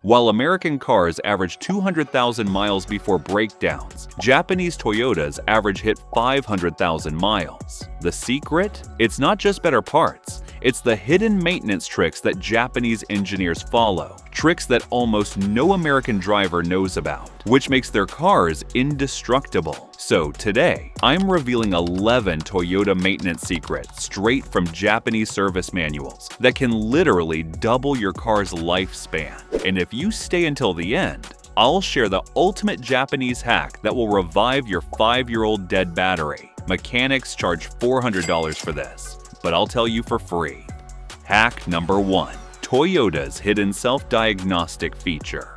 While American cars average 200,000 miles before breakdowns, Japanese Toyotas average hit 500,000 miles. The secret? It's not just better parts. It's the hidden maintenance tricks that Japanese engineers follow, tricks that almost no American driver knows about, which makes their cars indestructible. So today, I'm revealing 11 Toyota maintenance secrets straight from Japanese service manuals that can literally double your car's lifespan. And if you stay until the end, I'll share the ultimate Japanese hack that will revive your 5-year-old dead battery. Mechanics charge $400 for this, but I'll tell you for free. Hack number 1. Toyota's hidden self-diagnostic feature.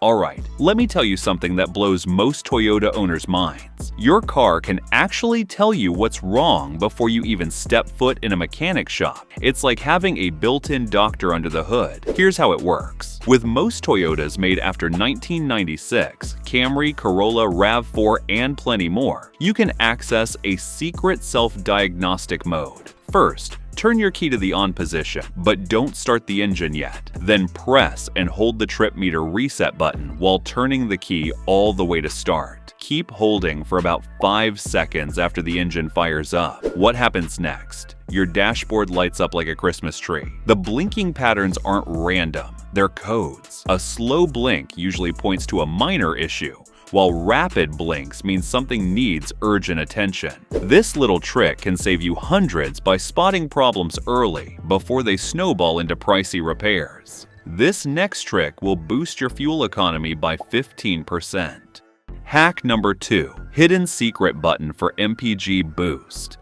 Alright, let me tell you something that blows most Toyota owners' minds. Your car can actually tell you what's wrong before you even step foot in a mechanic shop. It's like having a built-in doctor under the hood. Here's how it works. With most Toyotas made after 1996, Camry, Corolla, RAV4, and plenty more, you can access a secret self-diagnostic mode. First, turn your key to the on position, but don't start the engine yet. Then press and hold the trip meter reset button while turning the key all the way to start. Keep holding for about 5 seconds after the engine fires up. What happens next? Your dashboard lights up like a Christmas tree. The blinking patterns aren't random, they're codes. A slow blink usually points to a minor issue, while rapid blinks means something needs urgent attention. This little trick can save you hundreds by spotting problems early before they snowball into pricey repairs. This next trick will boost your fuel economy by 15%. Hack number 2. Hidden secret button for MPG boost.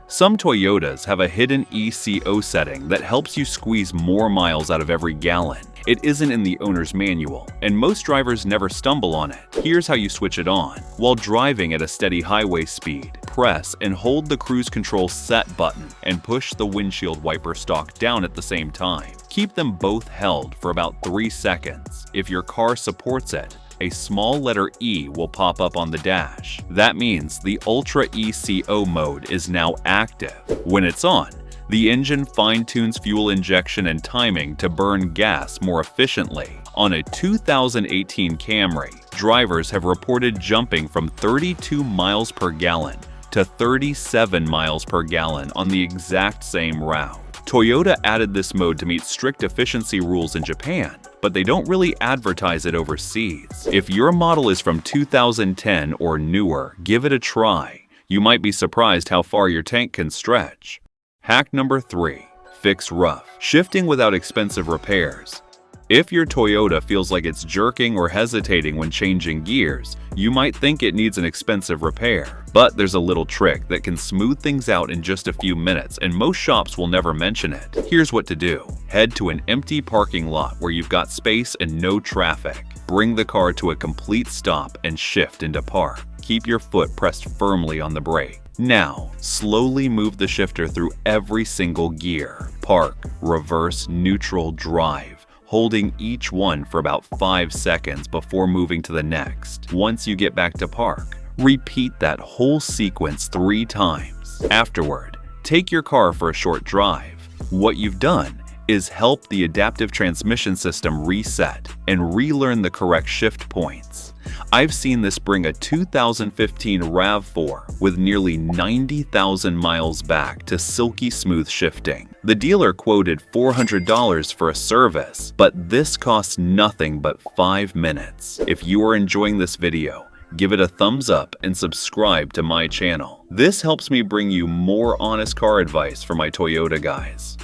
Some Toyotas have a hidden ECO setting that helps you squeeze more miles out of every gallon. It isn't in the owner's manual, and most drivers never stumble on it. Here's how you switch it on. While driving at a steady highway speed, press and hold the cruise control set button and push the windshield wiper stalk down at the same time. Keep them both held for about 3 seconds. If your car supports it, a small letter E will pop up on the dash. That means the Ultra ECO mode is now active. When it's on, the engine fine-tunes fuel injection and timing to burn gas more efficiently. On a 2018 Camry, drivers have reported jumping from 32 miles per gallon to 37 miles per gallon on the exact same route. Toyota added this mode to meet strict efficiency rules in Japan, but they don't really advertise it overseas. If your model is from 2010 or newer, give it a try. You might be surprised how far your tank can stretch. Hack number 3. Fix rough. Shifting without expensive repairs. If your Toyota feels like it's jerking or hesitating when changing gears, you might think it needs an expensive repair. But there's a little trick that can smooth things out in just a few minutes, and most shops will never mention it. Here's what to do. Head to an empty parking lot where you've got space and no traffic. Bring the car to a complete stop and shift into park. Keep your foot pressed firmly on the brake. Now, slowly move the shifter through every single gear. Park, reverse, neutral, drive, holding each one for about 5 seconds before moving to the next. Once you get back to park, repeat that whole sequence 3 times. Afterward, take your car for a short drive. What you've done is help the adaptive transmission system reset and relearn the correct shift points. I've seen this bring a 2015 RAV4 with nearly 90,000 miles back to silky smooth shifting. The dealer quoted $400 for a service, but this costs nothing but 5 minutes. If you are enjoying this video, give it a thumbs up and subscribe to my channel. This helps me bring you more honest car advice for my Toyota guys.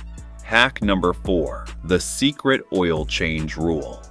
Hack number 4. The secret oil change rule.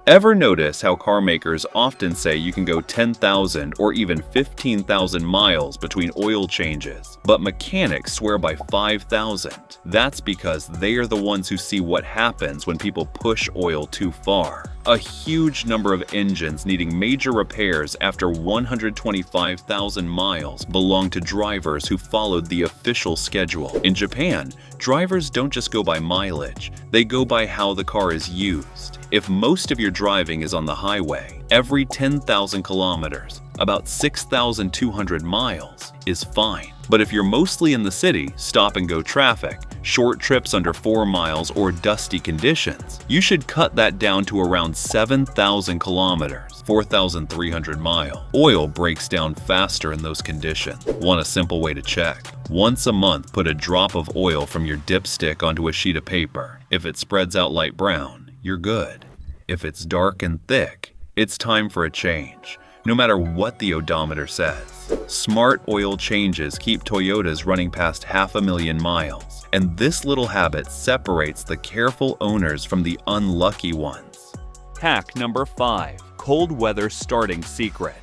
Ever notice how car makers often say you can go 10,000 or even 15,000 miles between oil changes, but mechanics swear by 5,000? That's because they are the ones who see what happens when people push oil too far. A huge number of engines needing major repairs after 125,000 miles belong to drivers who followed the official schedule. In Japan, drivers don't just go by mileage, they go by how the car is used. If most of your driving is on the highway, every 10,000 kilometers, about 6,200 miles, is fine. But if you're mostly in the city, stop-and-go traffic, short trips under 4 miles, or dusty conditions, you should cut that down to around 7,000 kilometers, 4,300 miles. Oil breaks down faster in those conditions. Want a simple way to check? Once a month, put a drop of oil from your dipstick onto a sheet of paper. If it spreads out light brown, you're good. If it's dark and thick, it's time for a change, no matter what the odometer says. Smart oil changes keep Toyotas running past 500,000 miles, and this little habit separates the careful owners from the unlucky ones. Hack number 5. Cold weather starting secret.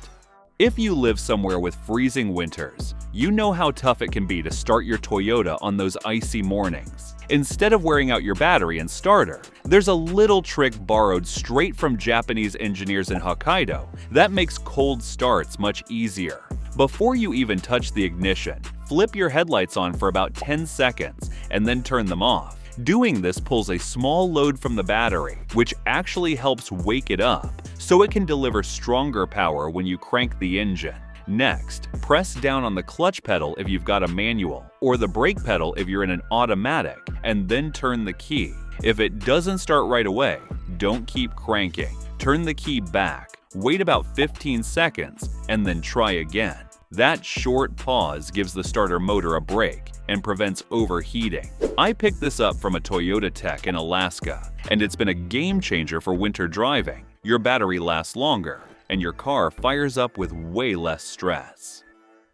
If you live somewhere with freezing winters, you know how tough it can be to start your Toyota on those icy mornings. Instead of wearing out your battery and starter, there's a little trick borrowed straight from Japanese engineers in Hokkaido that makes cold starts much easier. Before you even touch the ignition, flip your headlights on for about 10 seconds and then turn them off. Doing this pulls a small load from the battery, which actually helps wake it up, so it can deliver stronger power when you crank the engine. Next, press down on the clutch pedal if you've got a manual, or the brake pedal if you're in an automatic, and then turn the key. If it doesn't start right away, don't keep cranking. Turn the key back, wait about 15 seconds, and then try again. That short pause gives the starter motor a break and prevents overheating. I picked this up from a Toyota tech in Alaska, and it's been a game changer for winter driving. Your battery lasts longer, and your car fires up with way less stress.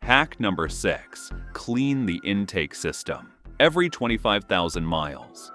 Hack number 6. Clean the intake system every 25,000 miles.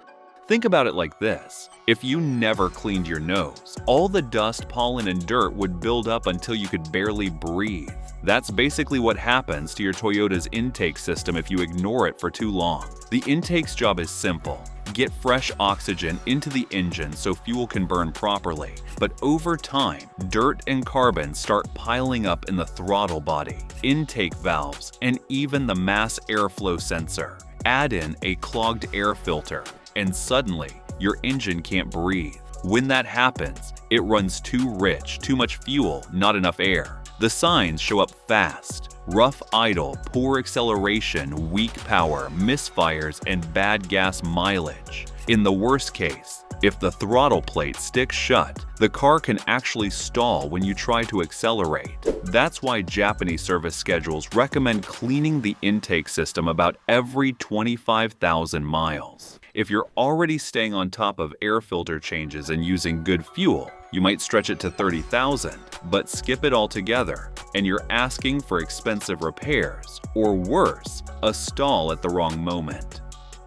Think about it like this. If you never cleaned your nose, all the dust, pollen, and dirt would build up until you could barely breathe. That's basically what happens to your Toyota's intake system if you ignore it for too long. The intake's job is simple. Get fresh oxygen into the engine so fuel can burn properly. But over time, dirt and carbon start piling up in the throttle body, intake valves, and even the mass airflow sensor. Add in a clogged air filter, and suddenly, your engine can't breathe. When that happens, it runs too rich, too much fuel, not enough air. The signs show up fast: rough idle, poor acceleration, weak power, misfires, and bad gas mileage. In the worst case, if the throttle plate sticks shut, the car can actually stall when you try to accelerate. That's why Japanese service schedules recommend cleaning the intake system about every 25,000 miles. If you're already staying on top of air filter changes and using good fuel, you might stretch it to 30,000, but skip it altogether, and you're asking for expensive repairs, or worse, a stall at the wrong moment.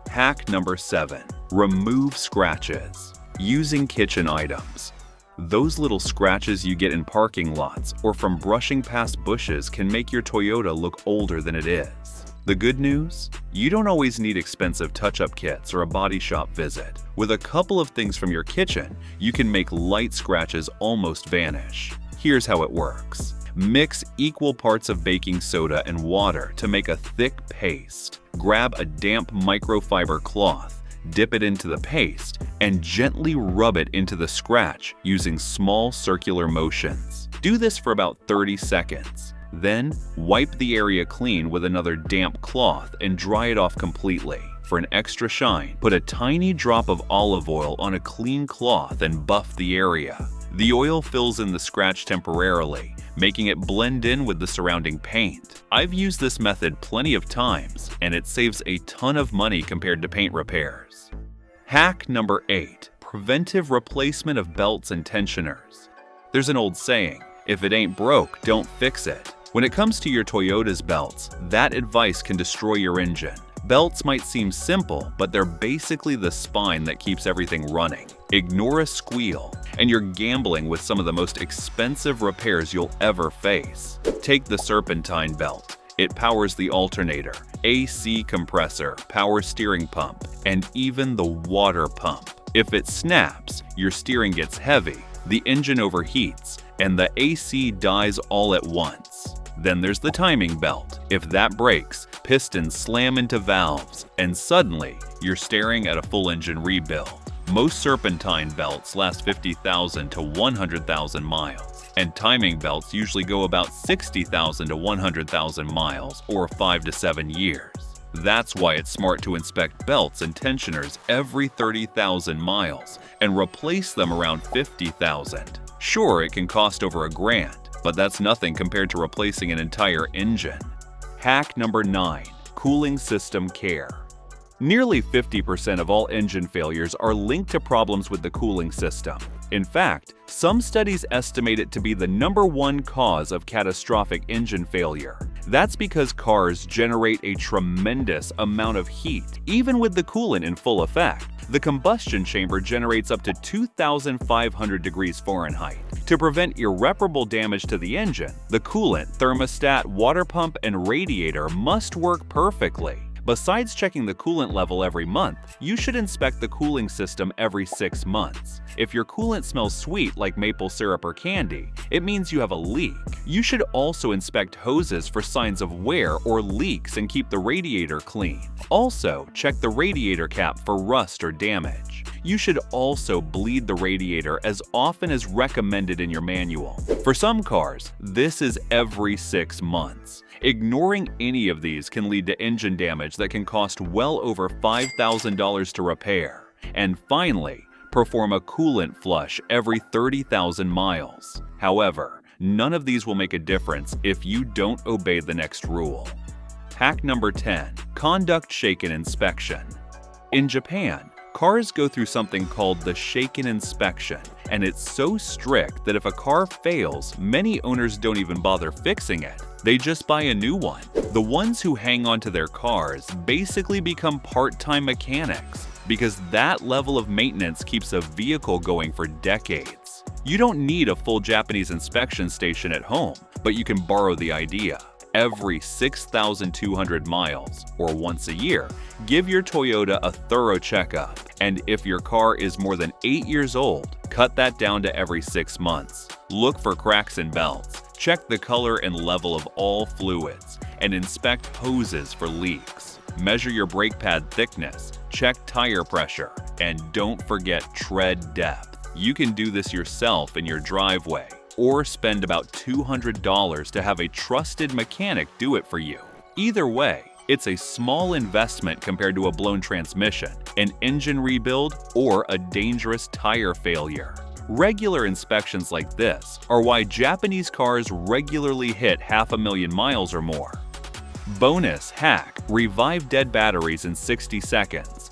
Hack number 7. Remove scratches. Using kitchen items. Those little scratches you get in parking lots or from brushing past bushes can make your Toyota look older than it is. The good news? You don't always need expensive touch-up kits or a body shop visit. With a couple of things from your kitchen, you can make light scratches almost vanish. Here's how it works. Mix equal parts of baking soda and water to make a thick paste. Grab a damp microfiber cloth, dip it into the paste, and gently rub it into the scratch using small circular motions. Do this for about 30 seconds. Then, wipe the area clean with another damp cloth and dry it off completely. For an extra shine, put a tiny drop of olive oil on a clean cloth and buff the area. The oil fills in the scratch temporarily, making it blend in with the surrounding paint. I've used this method plenty of times, and it saves a ton of money compared to paint repairs. Hack number 8. Preventive replacement of belts and tensioners. There's an old saying, if it ain't broke, don't fix it. When it comes to your Toyota's belts, that advice can destroy your engine. Belts might seem simple, but they're basically the spine that keeps everything running. Ignore a squeal, and you're gambling with some of the most expensive repairs you'll ever face. Take the serpentine belt. It powers the alternator, AC compressor, power steering pump, and even the water pump. If it snaps, your steering gets heavy, the engine overheats, and the AC dies all at once. Then there's the timing belt. If that breaks, pistons slam into valves, and suddenly you're staring at a full engine rebuild. Most serpentine belts last 50,000 to 100,000 miles, and timing belts usually go about 60,000 to 100,000 miles, or 5 to 7 years. That's why it's smart to inspect belts and tensioners every 30,000 miles and replace them around 50,000. Sure, it can cost over $1,000, but that's nothing compared to replacing an entire engine. Hack number 9. Cooling system care. Nearly 50% of all engine failures are linked to problems with the cooling system. In fact, some studies estimate it to be the #1 cause of catastrophic engine failure. That's because cars generate a tremendous amount of heat, even with the coolant in full effect. The combustion chamber generates up to 2,500 degrees Fahrenheit. To prevent irreparable damage to the engine, the coolant, thermostat, water pump, and radiator must work perfectly. Besides checking the coolant level every month, you should inspect the cooling system every 6 months. If your coolant smells sweet like maple syrup or candy, it means you have a leak. You should also inspect hoses for signs of wear or leaks and keep the radiator clean. Also, check the radiator cap for rust or damage. You should also bleed the radiator as often as recommended in your manual. For some cars, this is every 6 months. Ignoring any of these can lead to engine damage that can cost well over $5,000 to repair. And finally, perform a coolant flush every 30,000 miles. However, none of these will make a difference if you don't obey the next rule. Hack number 10. Conduct shaken inspection. In Japan, cars go through something called the shaken inspection, and it's so strict that if a car fails, many owners don't even bother fixing it. They just buy a new one. The ones who hang on to their cars basically become part-time mechanics because that level of maintenance keeps a vehicle going for decades. You don't need a full Japanese inspection station at home, but you can borrow the idea. Every 6,200 miles, or once a year, give your Toyota a thorough checkup. And if your car is more than 8 years old, cut that down to every 6 months. Look for cracks in belts, check the color and level of all fluids, and inspect hoses for leaks. Measure your brake pad thickness, check tire pressure, and don't forget tread depth. You can do this yourself in your driveway, or spend about $200 to have a trusted mechanic do it for you. Either way, it's a small investment compared to a blown transmission, an engine rebuild, or a dangerous tire failure. Regular inspections like this are why Japanese cars regularly hit 500,000 miles or more. Bonus hack: revive dead batteries in 60 seconds.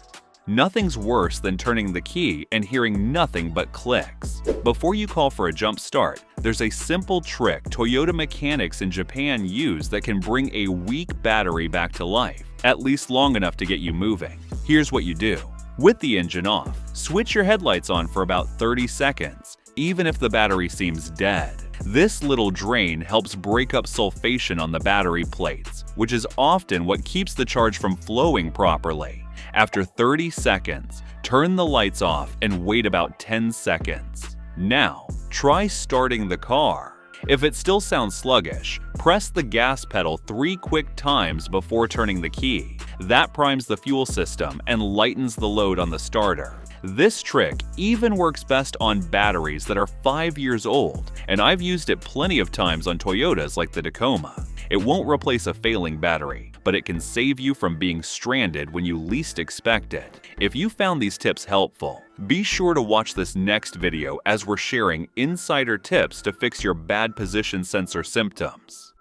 Nothing's worse than turning the key and hearing nothing but clicks. Before you call for a jump start, there's a simple trick Toyota mechanics in Japan use that can bring a weak battery back to life, at least long enough to get you moving. Here's what you do. With the engine off, switch your headlights on for about 30 seconds, even if the battery seems dead. This little drain helps break up sulfation on the battery plates, which is often what keeps the charge from flowing properly. After 30 seconds, turn the lights off and wait about 10 seconds. Now, try starting the car. If it still sounds sluggish, press the gas pedal 3 quick times before turning the key. That primes the fuel system and lightens the load on the starter. This trick even works best on batteries that are 5 years old, and I've used it plenty of times on Toyotas like the Tacoma. It won't replace a failing battery, but it can save you from being stranded when you least expect it. If you found these tips helpful, be sure to watch this next video as we're sharing insider tips to fix your bad position sensor symptoms.